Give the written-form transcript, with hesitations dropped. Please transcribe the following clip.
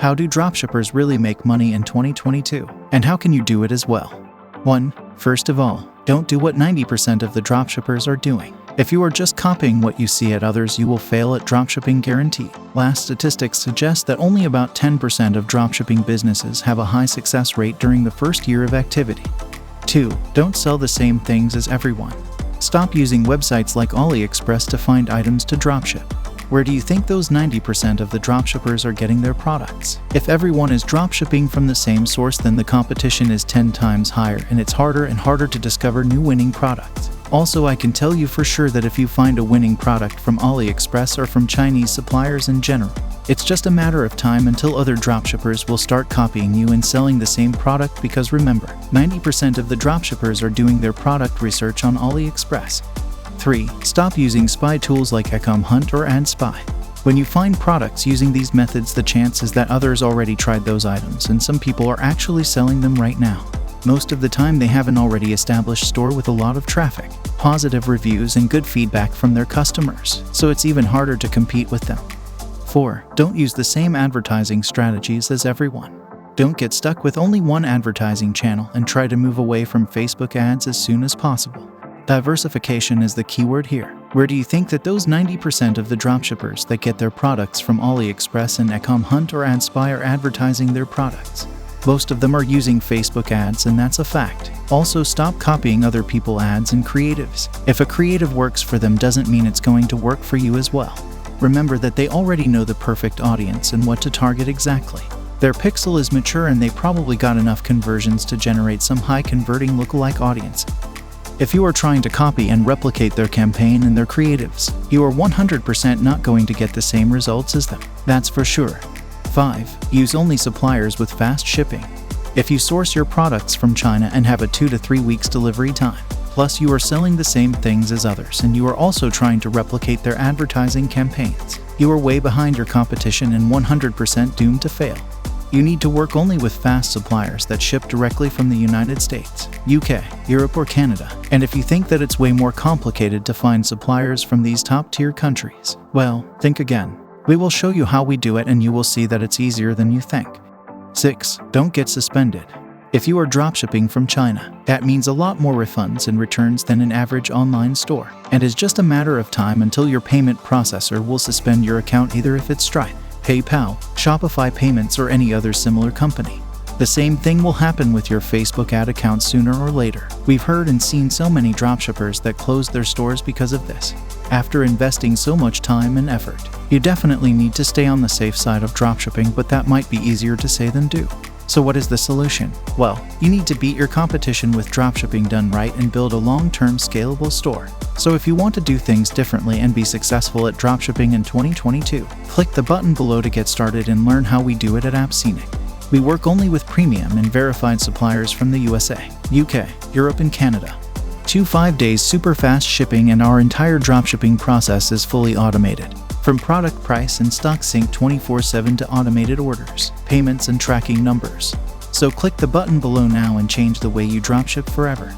How do dropshippers really make money in 2022? And how can you do it as well? 1. First of all, don't do what 90% of the dropshippers are doing. If you are just copying what you see at others, you will fail at dropshipping guaranteed. Last statistics suggest that only about 10% of dropshipping businesses have a high success rate during the first year of activity. 2. Don't sell the same things as everyone. Stop using websites like AliExpress to find items to dropship. Where do you think those 90% of the dropshippers are getting their products? If everyone is dropshipping from the same source, then the competition is 10 times higher and it's harder and harder to discover new winning products. Also, I can tell you for sure that if you find a winning product from AliExpress or from Chinese suppliers in general, it's just a matter of time until other dropshippers will start copying you and selling the same product, because remember, 90% of the dropshippers are doing their product research on AliExpress. 3. Stop using spy tools like ecommerce or AppScenic. When you find products using these methods, the chance is that others already tried those items and some people are actually selling them right now. Most of the time they have an already established store with a lot of traffic, positive reviews and good feedback from their customers, so it's even harder to compete with them. 4. Don't use the same advertising strategies as everyone. Don't get stuck with only one advertising channel and try to move away from Facebook ads as soon as possible. Diversification is the keyword here. Where do you think that those 90% of the dropshippers that get their products from AliExpress and ecommerce or AppScenic are advertising their products? Most of them are using Facebook ads, and that's a fact. Also, stop copying other people's ads and creatives. If a creative works for them doesn't mean it's going to work for you as well. Remember that they already know the perfect audience and what to target exactly. Their pixel is mature and they probably got enough conversions to generate some high-converting lookalike audience. If you are trying to copy and replicate their campaign and their creatives, you are 100% not going to get the same results as them. That's for sure. 5. Use only suppliers with fast shipping. If you source your products from China and have a 2 to 3 weeks delivery time, plus you are selling the same things as others and you are also trying to replicate their advertising campaigns, you are way behind your competition and 100% doomed to fail. You need to work only with fast suppliers that ship directly from the United States, UK, Europe or Canada. And if you think that it's way more complicated to find suppliers from these top-tier countries, well, think again. We will show you how we do it and you will see that it's easier than you think. 6. Don't get suspended. If you are dropshipping from China, that means a lot more refunds and returns than an average online store, and is just a matter of time until your payment processor will suspend your account, either if it's Stripe, PayPal, Shopify Payments or any other similar company. The same thing will happen with your Facebook ad account sooner or later. We've heard and seen so many dropshippers that closed their stores because of this. After investing so much time and effort, you definitely need to stay on the safe side of dropshipping, but that might be easier to say than do. So what is the solution? Well, you need to beat your competition with dropshipping done right and build a long-term scalable store. So if you want to do things differently and be successful at dropshipping in 2022, click the button below to get started and learn how we do it at AppScenic. We work only with premium and verified suppliers from the USA, UK, Europe and Canada. 5 days super fast shipping, and our entire dropshipping process is fully automated. From product price and stock sync 24/7 to automated orders, payments and tracking numbers. So click the button below now and change the way you dropship forever.